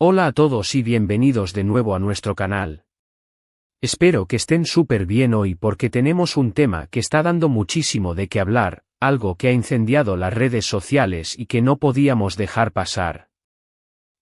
Hola a todos y bienvenidos de nuevo a nuestro canal. Espero que estén súper bien hoy porque tenemos un tema que está dando muchísimo de qué hablar, algo que ha incendiado las redes sociales y que no podíamos dejar pasar.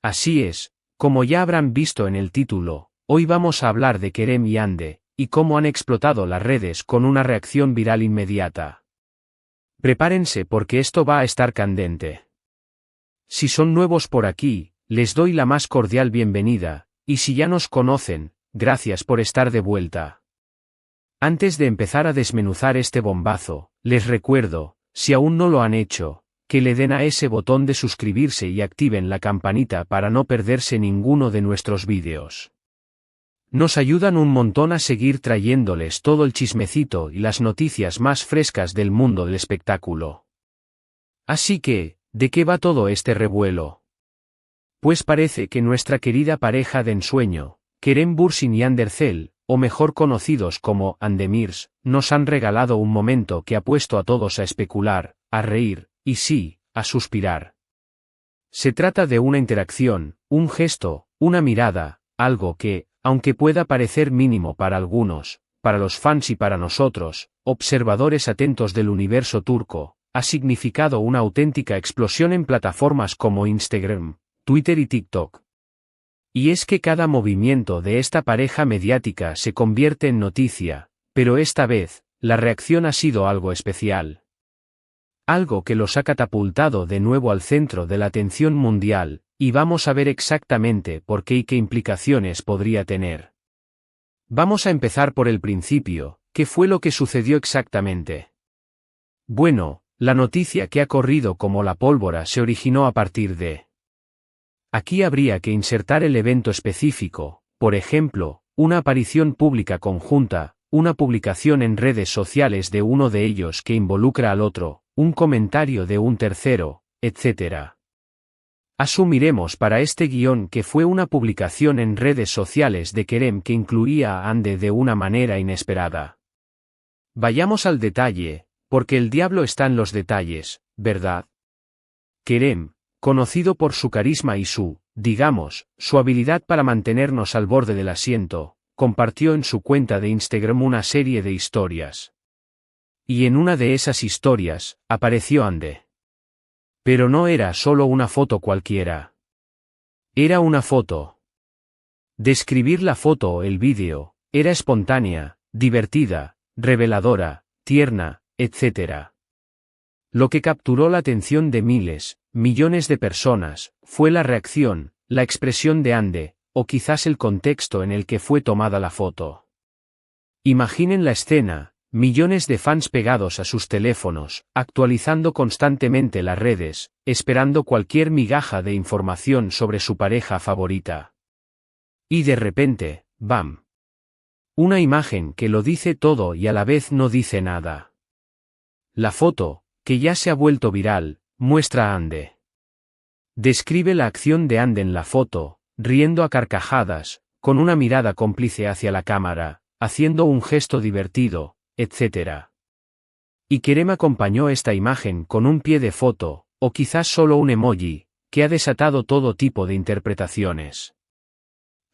Así es, como ya habrán visto en el título, hoy vamos a hablar de Kerem y Hande, y cómo han explotado las redes con una reacción viral inmediata. Prepárense porque esto va a estar candente. Si son nuevos por aquí, les doy la más cordial bienvenida, y si ya nos conocen, gracias por estar de vuelta. Antes de empezar a desmenuzar este bombazo, les recuerdo, si aún no lo han hecho, que le den a ese botón de suscribirse y activen la campanita para no perderse ninguno de nuestros vídeos. Nos ayudan un montón a seguir trayéndoles todo el chismecito y las noticias más frescas del mundo del espectáculo. Así que, ¿de qué va todo este revuelo? Pues parece que nuestra querida pareja de ensueño, Kerem Bürsin y Hande Erçel, o mejor conocidos como Handemirs, nos han regalado un momento que ha puesto a todos a especular, a reír, y sí, a suspirar. Se trata de una interacción, un gesto, una mirada, algo que, aunque pueda parecer mínimo para algunos, para los fans y para nosotros, observadores atentos del universo turco, ha significado una auténtica explosión en plataformas como Instagram, Twitter y TikTok. Y es que cada movimiento de esta pareja mediática se convierte en noticia, pero esta vez, la reacción ha sido algo especial. Algo que los ha catapultado de nuevo al centro de la atención mundial, y vamos a ver exactamente por qué y qué implicaciones podría tener. Vamos a empezar por el principio, ¿qué fue lo que sucedió exactamente? Bueno, la noticia que ha corrido como la pólvora se originó a partir de... Aquí habría que insertar el evento específico, por ejemplo, una aparición pública conjunta, una publicación en redes sociales de uno de ellos que involucra al otro, un comentario de un tercero, etc. Asumiremos para este guión que fue una publicación en redes sociales de Kerem que incluía a Hande de una manera inesperada. Vayamos al detalle, porque el diablo está en los detalles, ¿verdad? Kerem, conocido por su carisma y su habilidad para mantenernos al borde del asiento, compartió en su cuenta de Instagram una serie de historias. Y en una de esas historias, apareció Hande. Pero no era solo una foto cualquiera. Era una foto. Describir la foto o el vídeo, era espontánea, divertida, reveladora, tierna, etc. Lo que capturó la atención de miles, millones de personas, fue la reacción, la expresión de Hande, o quizás el contexto en el que fue tomada la foto. Imaginen la escena, millones de fans pegados a sus teléfonos, actualizando constantemente las redes, esperando cualquier migaja de información sobre su pareja favorita. Y de repente, ¡bam! Una imagen que lo dice todo y a la vez no dice nada. La foto, que ya se ha vuelto viral, muestra a Hande. Describe la acción de Hande en la foto, riendo a carcajadas, con una mirada cómplice hacia la cámara, haciendo un gesto divertido, etc. Y Kerem acompañó esta imagen con un pie de foto, o quizás solo un emoji, que ha desatado todo tipo de interpretaciones.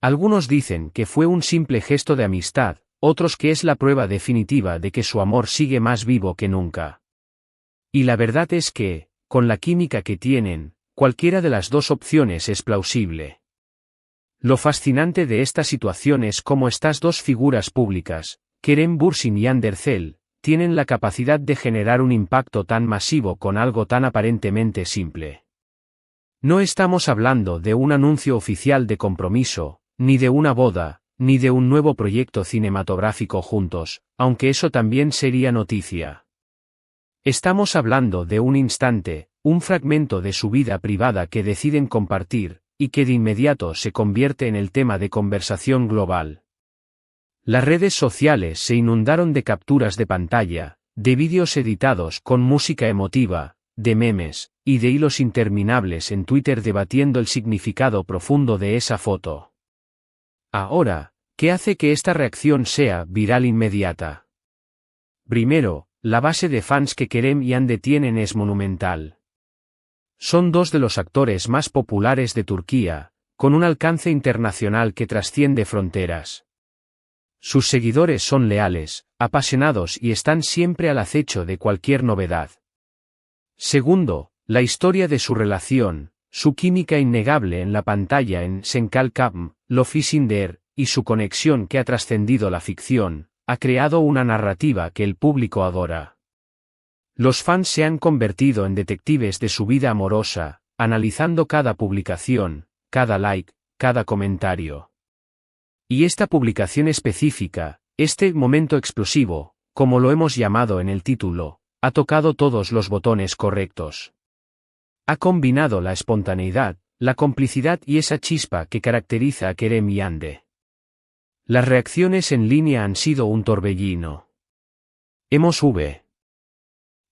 Algunos dicen que fue un simple gesto de amistad, otros que es la prueba definitiva de que su amor sigue más vivo que nunca. Y la verdad es que, con la química que tienen, cualquiera de las dos opciones es plausible. Lo fascinante de esta situación es cómo estas dos figuras públicas, Kerem Bürsin y Hande Erçel, tienen la capacidad de generar un impacto tan masivo con algo tan aparentemente simple. No estamos hablando de un anuncio oficial de compromiso, ni de una boda, ni de un nuevo proyecto cinematográfico juntos, aunque eso también sería noticia. Estamos hablando de un instante, un fragmento de su vida privada que deciden compartir, y que de inmediato se convierte en el tema de conversación global. Las redes sociales se inundaron de capturas de pantalla, de vídeos editados con música emotiva, de memes, y de hilos interminables en Twitter debatiendo el significado profundo de esa foto. Ahora, ¿qué hace que esta reacción sea viral inmediata? Primero, la base de fans que Kerem y Hande tienen es monumental. Son dos de los actores más populares de Turquía, con un alcance internacional que trasciende fronteras. Sus seguidores son leales, apasionados y están siempre al acecho de cualquier novedad. Segundo, la historia de su relación, su química innegable en la pantalla en Senkalkam, Love is in the Air, y su conexión que ha trascendido la ficción, ha creado una narrativa que el público adora. Los fans se han convertido en detectives de su vida amorosa, analizando cada publicación, cada like, cada comentario. Y esta publicación específica, este momento explosivo, como lo hemos llamado en el título, ha tocado todos los botones correctos. Ha combinado la espontaneidad, la complicidad y esa chispa que caracteriza a Kerem y Hande. Las reacciones en línea han sido un torbellino. Hemos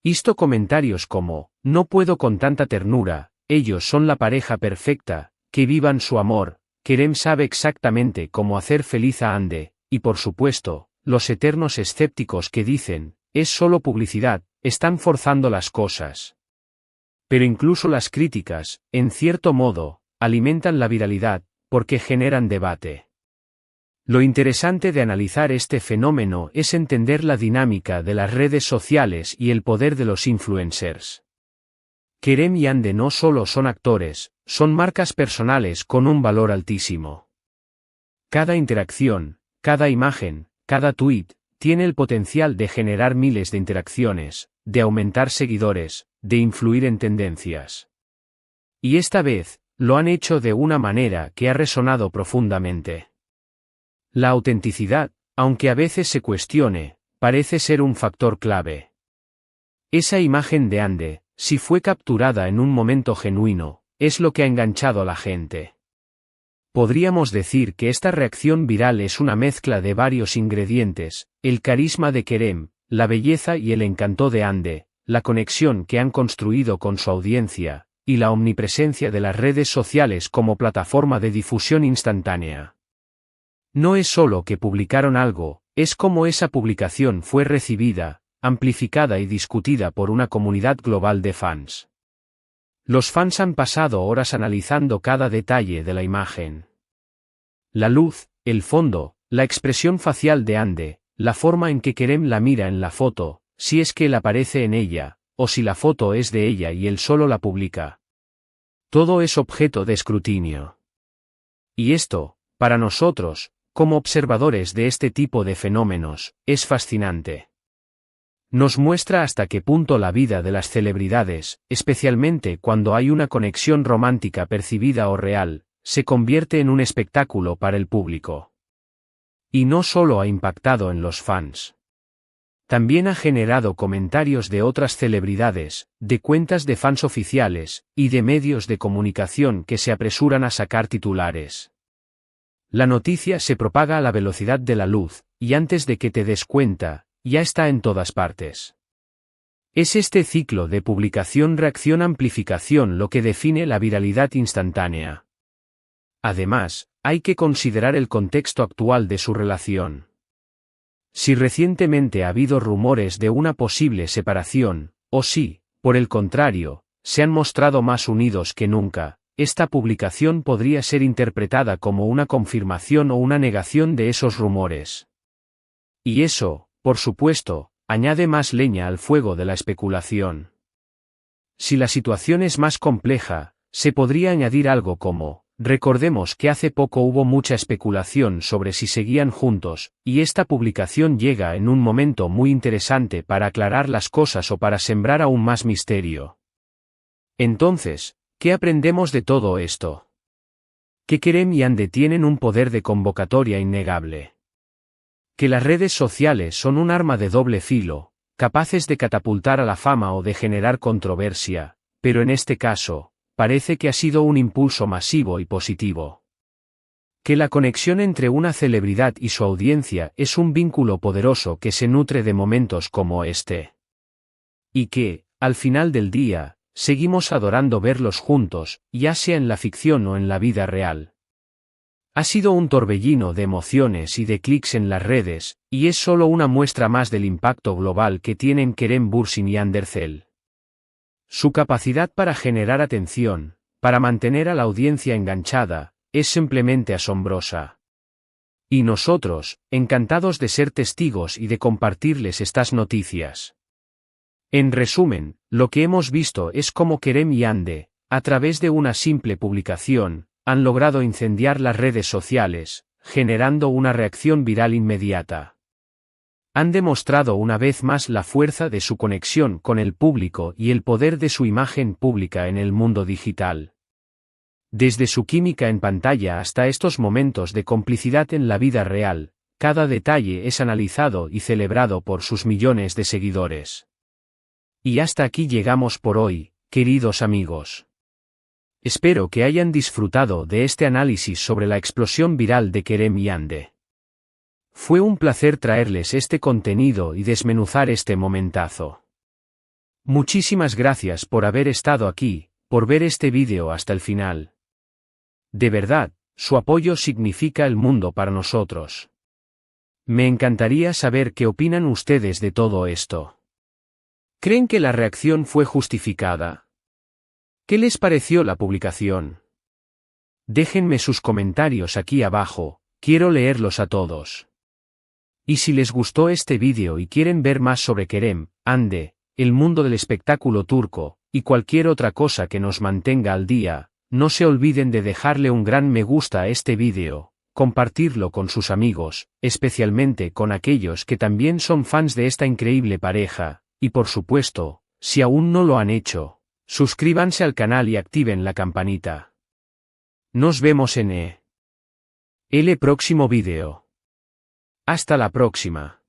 visto comentarios como, no puedo con tanta ternura, ellos son la pareja perfecta, que vivan su amor, Kerem sabe exactamente cómo hacer feliz a Hande, y por supuesto, los eternos escépticos que dicen, es solo publicidad, están forzando las cosas. Pero incluso las críticas, en cierto modo, alimentan la viralidad, porque generan debate. Lo interesante de analizar este fenómeno es entender la dinámica de las redes sociales y el poder de los influencers. Kerem y Hande no solo son actores, son marcas personales con un valor altísimo. Cada interacción, cada imagen, cada tweet, tiene el potencial de generar miles de interacciones, de aumentar seguidores, de influir en tendencias. Y esta vez, lo han hecho de una manera que ha resonado profundamente. La autenticidad, aunque a veces se cuestione, parece ser un factor clave. Esa imagen de Hande, si fue capturada en un momento genuino, es lo que ha enganchado a la gente. Podríamos decir que esta reacción viral es una mezcla de varios ingredientes, el carisma de Kerem, la belleza y el encanto de Hande, la conexión que han construido con su audiencia, y la omnipresencia de las redes sociales como plataforma de difusión instantánea. No es solo que publicaron algo, es cómo esa publicación fue recibida, amplificada y discutida por una comunidad global de fans. Los fans han pasado horas analizando cada detalle de la imagen. La luz, el fondo, la expresión facial de Hande, la forma en que Kerem la mira en la foto, si es que él aparece en ella, o si la foto es de ella y él solo la publica. Todo es objeto de escrutinio. Y esto, para nosotros, como observadores de este tipo de fenómenos, es fascinante. Nos muestra hasta qué punto la vida de las celebridades, especialmente cuando hay una conexión romántica percibida o real, se convierte en un espectáculo para el público. Y no solo ha impactado en los fans. También ha generado comentarios de otras celebridades, de cuentas de fans oficiales, y de medios de comunicación que se apresuran a sacar titulares. La noticia se propaga a la velocidad de la luz, y antes de que te des cuenta, ya está en todas partes. Es este ciclo de publicación-reacción-amplificación lo que define la viralidad instantánea. Además, hay que considerar el contexto actual de su relación. Si recientemente ha habido rumores de una posible separación, o si, por el contrario, se han mostrado más unidos que nunca, esta publicación podría ser interpretada como una confirmación o una negación de esos rumores. Y eso, por supuesto, añade más leña al fuego de la especulación. Si la situación es más compleja, se podría añadir algo como, recordemos que hace poco hubo mucha especulación sobre si seguían juntos, y esta publicación llega en un momento muy interesante para aclarar las cosas o para sembrar aún más misterio. Entonces, ¿qué aprendemos de todo esto? Que Kerem y Hande tienen un poder de convocatoria innegable. Que las redes sociales son un arma de doble filo, capaces de catapultar a la fama o de generar controversia, pero en este caso, parece que ha sido un impulso masivo y positivo. Que la conexión entre una celebridad y su audiencia es un vínculo poderoso que se nutre de momentos como este. Y que, al final del día, seguimos adorando verlos juntos, ya sea en la ficción o en la vida real. Ha sido un torbellino de emociones y de clics en las redes, y es solo una muestra más del impacto global que tienen Kerem Bürsin y Hande Erçel. Su capacidad para generar atención, para mantener a la audiencia enganchada, es simplemente asombrosa. Y nosotros, encantados de ser testigos y de compartirles estas noticias. En resumen, lo que hemos visto es cómo Kerem y Hande, a través de una simple publicación, han logrado incendiar las redes sociales, generando una reacción viral inmediata. Han demostrado una vez más la fuerza de su conexión con el público y el poder de su imagen pública en el mundo digital. Desde su química en pantalla hasta estos momentos de complicidad en la vida real, cada detalle es analizado y celebrado por sus millones de seguidores. Y hasta aquí llegamos por hoy, queridos amigos. Espero que hayan disfrutado de este análisis sobre la explosión viral de Kerem y Hande. Fue un placer traerles este contenido y desmenuzar este momentazo. Muchísimas gracias por haber estado aquí, por ver este vídeo hasta el final. De verdad, su apoyo significa el mundo para nosotros. Me encantaría saber qué opinan ustedes de todo esto. ¿Creen que la reacción fue justificada? ¿Qué les pareció la publicación? Déjenme sus comentarios aquí abajo, quiero leerlos a todos. Y si les gustó este vídeo y quieren ver más sobre Kerem, Hande, el mundo del espectáculo turco, y cualquier otra cosa que nos mantenga al día, no se olviden de dejarle un gran me gusta a este vídeo, compartirlo con sus amigos, especialmente con aquellos que también son fans de esta increíble pareja, y por supuesto, si aún no lo han hecho, suscríbanse al canal y activen la campanita. Nos vemos en el próximo vídeo. Hasta la próxima.